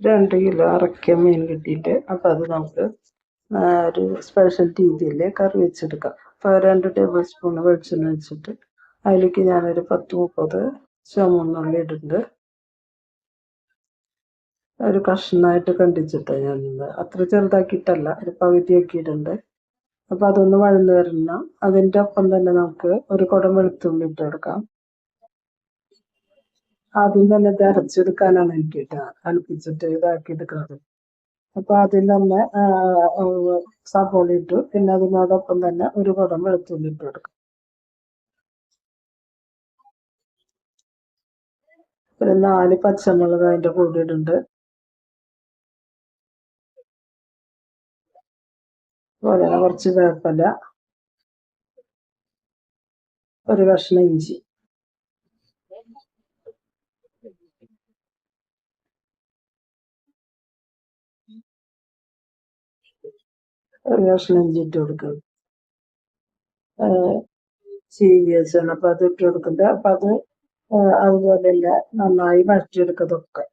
2 kilo Araykka മീൻ കിട്ടിയിട്ട് അപ്പം അത് നമുക്ക് ഒരു സ്പെഷ്യൽ രീതിയിൽ കറി വെച്ചെടുക്കാം. അപ്പോൾ 2 ടേബിൾ സ്പൂൺ വെളിച്ചെണ്ണ വെച്ചിട്ട് അതിലേക്ക് ഞാനൊരു 10-30 ചുവന്നുള്ളി ഇടുന്നുണ്ട്. ഒരു കഷ്ണമായിട്ട് കണ്ടിച്ചിട്ട് ഞാൻ അത്ര ചെറുതാക്കിയിട്ടല്ല, ഒരു പകുതിയാക്കി ഇടുന്നുണ്ട്. അപ്പം അതൊന്ന് വഴന്ന് വരണം. അതിൻ്റെ ഒപ്പം തന്നെ നമുക്ക് ഒരു കുടം വെളുത്തുള്ളി ഇട്ട് കൊടുക്കാം. ആദ്യം തന്നെ ഇത് അരച്ചെടുക്കാനാണ് എനിക്ക് അടുപ്പിച്ചിട്ട് ഇതാക്കി എടുക്കുന്നത്. അപ്പൊ അതിൽ തന്നെ സവോള ഇട്ടു. പിന്നെ അതിനോടൊപ്പം തന്നെ ഒരു കുടം വെളുത്തുള്ളി ഇട്ട് കൊടുക്കും. ഒരു 4 പച്ചമുളക് അതിൻ്റെ കൂടെ ഇടുന്നുണ്ട്. അതുപോലെ തന്നെ കുറച്ച് വേപ്പില, ഒരു കഷ്ണം ഇഞ്ചി, ഒരു കഷ്ണം ഇഞ്ചി ഇട്ട് കൊടുക്കണം. ചീവി വെച്ചാണ് അപ്പൊ അത് ഇട്ട് കൊടുക്കുന്നത്. അപ്പൊ അത് അതുപോലെ തന്നെ നന്നായി വഴറ്റിയെടുക്കതൊക്കെ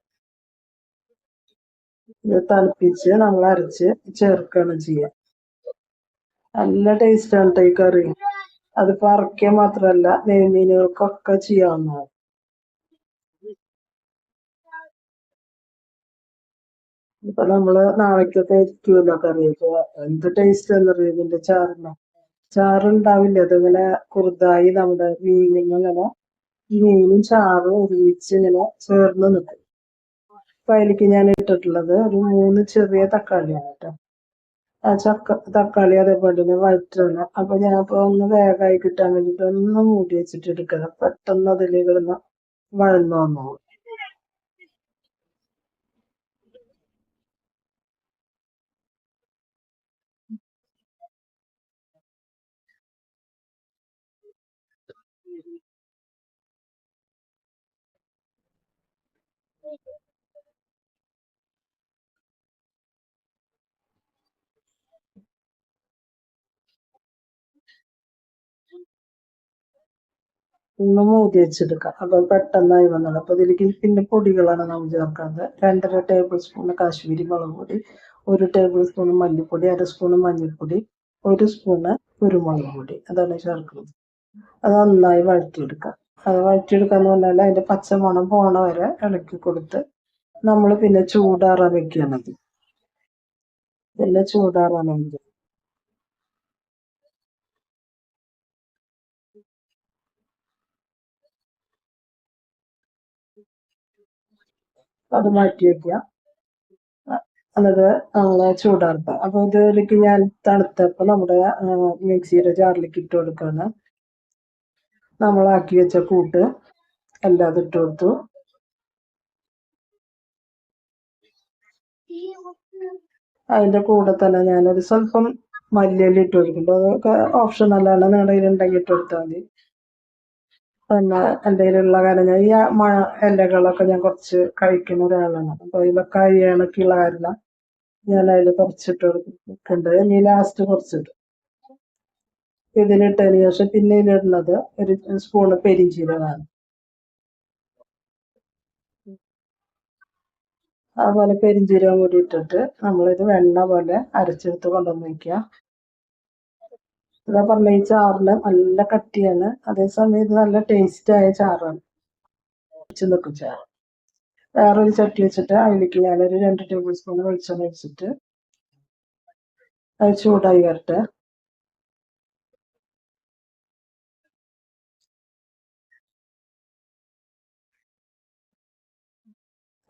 ഇത് തണുപ്പിച്ച് നമ്മൾ അരച്ച് ചേർക്കുകയാണ് ചെയ്യുക. നല്ല ടേസ്റ്റാണ് കേട്ടോ ഈ കറി. അത് അറയ്ക്കുക മാത്രമല്ല നെയ്മീനുകൾക്കൊക്കെ ചെയ്യാവുന്നതാണ്. ഇപ്പൊ നമ്മള് നാളേക്കൊക്കെ ഇരിക്കുമല്ലോ കറി. അപ്പൊ എന്ത് ടേസ്റ്റ് എന്നറിയാം ഇതിന്റെ ചാറിന്. ചാറുണ്ടാവില്ല, അതിങ്ങനെ കുറുതായി നമ്മുടെ മീനിങ്ങനെ മീനും ചാറും ഒരുമിച്ച് ഇങ്ങനെ ചേർന്ന് നിൽക്കും. അപ്പൊ അതിലേക്ക് ഞാൻ ഇട്ടിട്ടുള്ളത് ഒരു 3 ചെറിയ തക്കാളിയാണ് കേട്ടോ. ആ തക്കാളി അതേപോലെ തന്നെ വഴറ്റണം. അപ്പൊ ഞാൻ ഇപ്പൊ ഒന്ന് വേഗമായി കിട്ടാൻ വേണ്ടിട്ട് ഒന്ന് മൂടി വെച്ചിട്ട് എടുക്കണം. പെട്ടെന്ന് അതിലേക്ക് ഇടുന്ന വഴന്നു വന്നോളൂ. ഒന്ന് മൂടി വെച്ചെടുക്കാം. അപ്പൊ പെട്ടെന്നായി വന്നത്. അപ്പൊ ഇതിലേക്ക് പിന്നെ പൊടികളാണ് നമ്മൾ ചേർക്കുന്നത്. 2.5 ടേബിൾ സ്പൂൺ കാശ്മീരി മുളക് പൊടി, 1 ടേബിൾ സ്പൂൺ മല്ലിപ്പൊടി, 1 സ്പൂൺ മഞ്ഞൾപ്പൊടി, 1 സ്പൂണ് കുരുമുളക് പൊടി, അതാണ് ചേർക്കുന്നത്. അത് നന്നായി വഴറ്റിയെടുക്കാം. അത് വഴറ്റിയെടുക്കാന്ന് പറഞ്ഞാൽ അതിന്റെ പച്ചമണം പോണ വരെ ഇളക്കി കൊടുത്ത് നമ്മൾ പിന്നെ ചൂടാറാൻ വെക്കുകയാണ് മതി. പിന്നെ ചൂടാറാണെങ്കിൽ അത് മാറ്റി വെക്കുക. എന്നിട്ട് നമ്മളെ ചൂടാർക്കുക. അപ്പൊ ഇതിലേക്ക് ഞാൻ തണുത്തപ്പോൾ നമ്മുടെ മിക്സിയുടെ ജാറിലേക്ക് ഇട്ട് കൊടുക്കുകയാണ്. നമ്മളാക്കി വെച്ച കൂട്ട് എല്ലാം ഇട്ട് കൊടുത്തു. അതിന്റെ കൂടെ തന്നെ ഞാനൊരു സ്വല്പം മല്ലിയില ഇട്ട് കൊടുക്കുന്നുണ്ട്. അതൊക്കെ ഓപ്ഷണലാണ്, നിങ്ങളുടെ കയ്യിൽ ഉണ്ടെങ്കിൽ ഇട്ട് കൊടുത്താൽ മതി. പിന്നെ എൻ്റെ കയ്യിലുള്ള കാരണം ഞാൻ ഈ ഇലകളൊക്കെ ഞാൻ കുറച്ച് കഴിക്കുന്ന ഒരാളാണ്. അപ്പൊ ഇതൊക്കെ അരിയണക്കുള്ള കാരണം ഞാൻ അതിൽ കുറച്ചിട്ട് കൊടുക്കുന്നുണ്ട്. ഇനി ലാസ്റ്റ് കുറച്ചിട്ട് ഇതിലിട്ടതിന് ശേഷം പിന്നെ ഇതിലിടുന്നത് ഒരു സ്പൂണ് പെരിഞ്ചീരകമാണ്. അതുപോലെ പെരിഞ്ചീരകം കൂടി ഇട്ടിട്ട് നമ്മളിത് വെണ്ണ പോലെ അരച്ചെടുത്ത് കൊണ്ടുവന്ന് വയ്ക്കുക. ഇതാ പറഞ്ഞ ഈ ചാറിന് നല്ല കട്ടിയാണ്, അതേസമയം ഇത് നല്ല ടേസ്റ്റായ ചാറാണ്. നിൽക്കും ചാറ്. വേറൊരു ചട്ടി വെച്ചിട്ട് അതിലേക്ക് ഞാനൊരു 2 ടേബിൾ സ്പൂൺ വെളിച്ചെണ്ണ വെച്ചിട്ട് അത് ചൂടായി വരട്ടെ.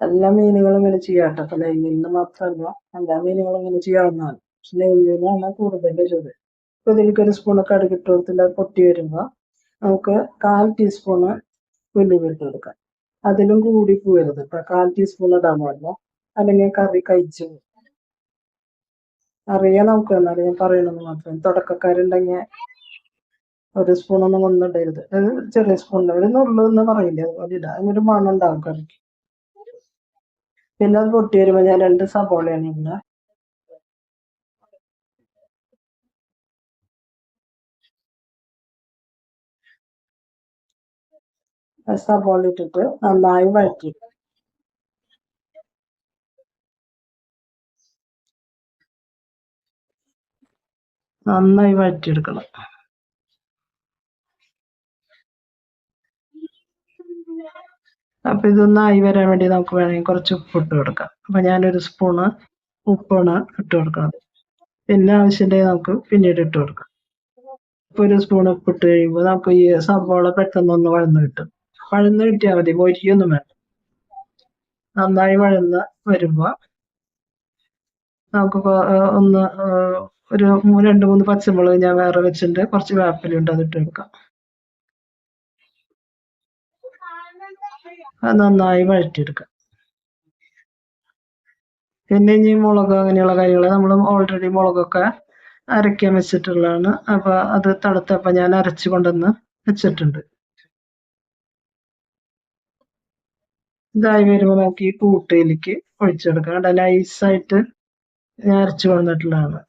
എല്ലാ മീനുകളും ഇങ്ങനെ ചെയ്യാം കേട്ടോ. അപ്പൊ നെയ്മീനിന് മാത്രമല്ല, എല്ലാ മീനുകളും ഇങ്ങനെ ചെയ്യാവുന്നതാണ്. പക്ഷെ നെയ്മീനാണ് കൂടുതൽ രുചി. ഇപ്പൊ ഇതിലേക്ക് 1 സ്പൂൺ കടുക് ഇട്ട് കൊടുത്തിട്ട് അത് പൊട്ടി വരുമ്പോ നമുക്ക് 1/4 ടീസ്പൂണ് ഉലുവ ഇട്ട് കൊടുക്കാം. അതിലും കൂടി പോകരുത്. ഇപ്പൊ 1/4 ടീസ്പൂൺ ഇടാൻ പാടില്ല, അല്ലെങ്കിൽ കറി കഴിച്ചു പോകും. അറിയാം നമുക്ക്, എന്നാലും ഞാൻ പറയണമെന്ന് മാത്രം. തുടക്കക്കാരുണ്ടെങ്കിൽ 1 സ്പൂണൊന്നും ഒന്നിടരുത്. ചെറിയ സ്പൂണിൽ ഒരു നുള്ളു എന്ന് പറയില്ല, അതുപോലെ ഇടാം. അതിനൊരു മണം ഉണ്ടാവും കറിക്ക്. പിന്നെ അത് പൊട്ടി വരുമ്പോ ഞാൻ 2 സവോളയാണ് ഇടുന്നത്. സവോള ഇട്ടിട്ട് നന്നായി വഴറ്റി. നന്നായി വഴറ്റിയെടുക്കണം. അപ്പൊ ഇതൊന്നായി വരാൻ വേണ്ടി നമുക്ക് വേണമെങ്കിൽ കുറച്ച് ഉപ്പിട്ട് കൊടുക്കാം. അപ്പൊ ഞാനൊരു സ്പൂണ് ഉപ്പാണ് ഇട്ട് കൊടുക്കുന്നത്. പിന്നെ ആവശ്യമുണ്ടെങ്കിൽ നമുക്ക് പിന്നീട് ഇട്ട് കൊടുക്കാം. ഇപ്പൊ ഒരു സ്പൂൺ ഉപ്പിട്ട് കഴിയുമ്പോൾ നമുക്ക് ഈ സവോള പെട്ടെന്നൊന്ന് വഴന്ന് കിട്ടും. വഴന്ന് കിട്ടിയാൽ മതി, മൊരിയൊന്നും വേണ്ട. നന്നായി വഴന്ന് വരുമ്പോ നമുക്ക് ഒന്ന് ഒരു 2-3 പച്ചമുളക് ഞാൻ വേറെ വെച്ചിട്ടുണ്ട്, കുറച്ച് വേപ്പിലുണ്ട്, അതിട്ട് കൊടുക്കാം. അത് നന്നായി വഴറ്റിയെടുക്കാം. പിന്നെ ഇനി മുളക് അങ്ങനെയുള്ള കാര്യങ്ങൾ നമ്മൾ ഓൾറെഡി മുളകൊക്കെ അരയ്ക്കാൻ വെച്ചിട്ടുള്ളതാണ്. അപ്പൊ അത് തണുത്തപ്പോൾ ഞാൻ അരച്ചു കൊണ്ടുവന്ന് വെച്ചിട്ടുണ്ട്. ഇതായി വരുമ്പോൾ നമുക്ക് ഈ കൂട്ടയിലേക്ക് ഒഴിച്ചെടുക്കാം. അവിടെ നൈസായിട്ട് ഞാൻ അരച്ചു കൊണ്ടിട്ടുള്ളതാണ്.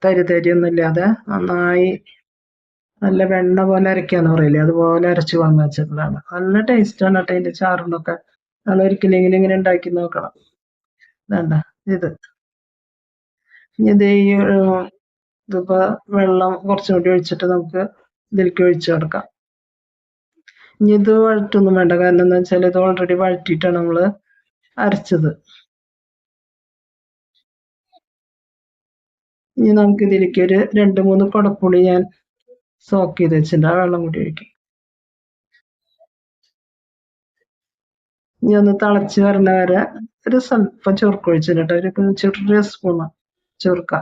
തരി ഒന്നുമില്ലാതെ നന്നായി നല്ല വെണ്ണ പോലെ അരയ്ക്കാന്ന് പറയില്ലേ, അതുപോലെ അരച്ചു വന്നു വെച്ചിട്ടുള്ളതാണ്. നല്ല ടേസ്റ്റാണ് കേട്ടോ അതിന്റെ ചാറിനൊക്കെ. നമ്മൾ ഒരിക്കലെങ്കിലും ഇങ്ങനെ ഉണ്ടാക്കി നോക്കണം. വേണ്ട ഇത് ഈ ഇതിപ്പോ വെള്ളം കുറച്ചും കൂടി ഒഴിച്ചിട്ട് നമുക്ക് ഇതിലേക്ക് ഒഴിച്ചു കൊടുക്കാം. ഇനി ഇത് വഴറ്റൊന്നും വേണ്ട, കാരണം എന്താ വെച്ചാൽ ഇത് ഓൾറെഡി വഴറ്റിയിട്ടാണ് നമ്മള് അരച്ചത്. ഇനി നമുക്ക് ഇതിലേക്ക് ഒരു 2-3 കുടപ്പുളി ഞാൻ സോക്ക് ചെയ്ത് വെച്ചിട്ടുണ്ട്, ആ വെള്ളം കൂടി ഒഴിക്കും. ഇനി ഒന്ന് തിളച്ച് വരണ വരെ ഒരു സ്വല്പം ചൊറുക്ക് ഒഴിച്ചിട്ട് ഒരു ചെറിയ സ്പൂണ് ചൊറുക്ക.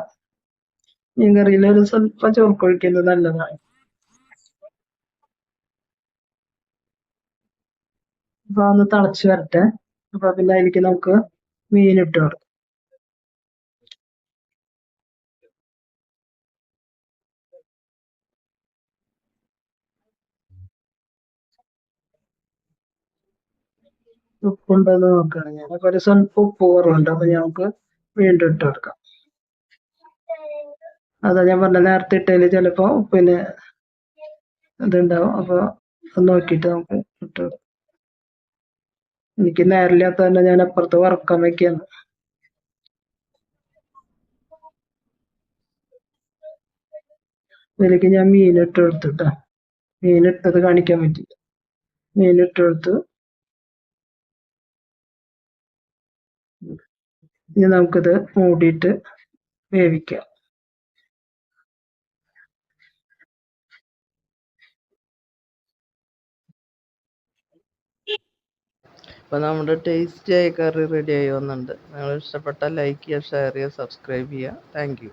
മീൻകറിയിൽ ഒരു സ്വല്പം ചൊറുക്ക് ഒഴിക്കുന്നത് നല്ലതാണ്. അപ്പൊ ഒന്ന് തിളച്ച് വരട്ടെ. അപ്പൊ പിന്നെ അതിലേക്ക് നമുക്ക് മീനിട്ട് കൊടുക്കാം. ഉപ്പുണ്ടെന്ന് നോക്കുകയാണ് ഞാൻ. അപ്പൊ ഒരു സ്വല്പം ഉപ്പ് കുറവുണ്ട്, അപ്പൊ ഞങ്ങൾക്ക് വീണ്ടും ഇട്ട് കൊടുക്കാം. അതാ ഞാൻ പറഞ്ഞ നേരത്തെ ഇട്ടതിൽ ചിലപ്പോ ഉപ്പിന് ഇതുണ്ടാവും, അപ്പൊ നോക്കിയിട്ട് നമുക്ക് ഇട്ട് കൊടുക്കാം. എനിക്ക് നേരില്ലാത്ത തന്നെ ഞാൻ അപ്പുറത്ത് വറക്കാൻ വെക്കാണ്. ഇതിലേക്ക് ഞാൻ മീനിട്ട് കൊടുത്തിട്ടാ, മീനിട്ടത് കാണിക്കാൻ പറ്റില്ല. മീനിട്ട് കൊടുത്ത് ഇനി നമുക്കിത് മൂടിയിട്ട് വേവിക്കാം. അപ്പോൾ നമ്മുടെ ടേസ്റ്റിയായ കറി റെഡിയായി വന്നിട്ടുണ്ട്. നിങ്ങൾ ഇഷ്ടപ്പെട്ടാൽ ലൈക്ക് ചെയ്യുക, ഷെയർ ചെയ്യുക, സബ്സ്ക്രൈബ് ചെയ്യുക. Thank you.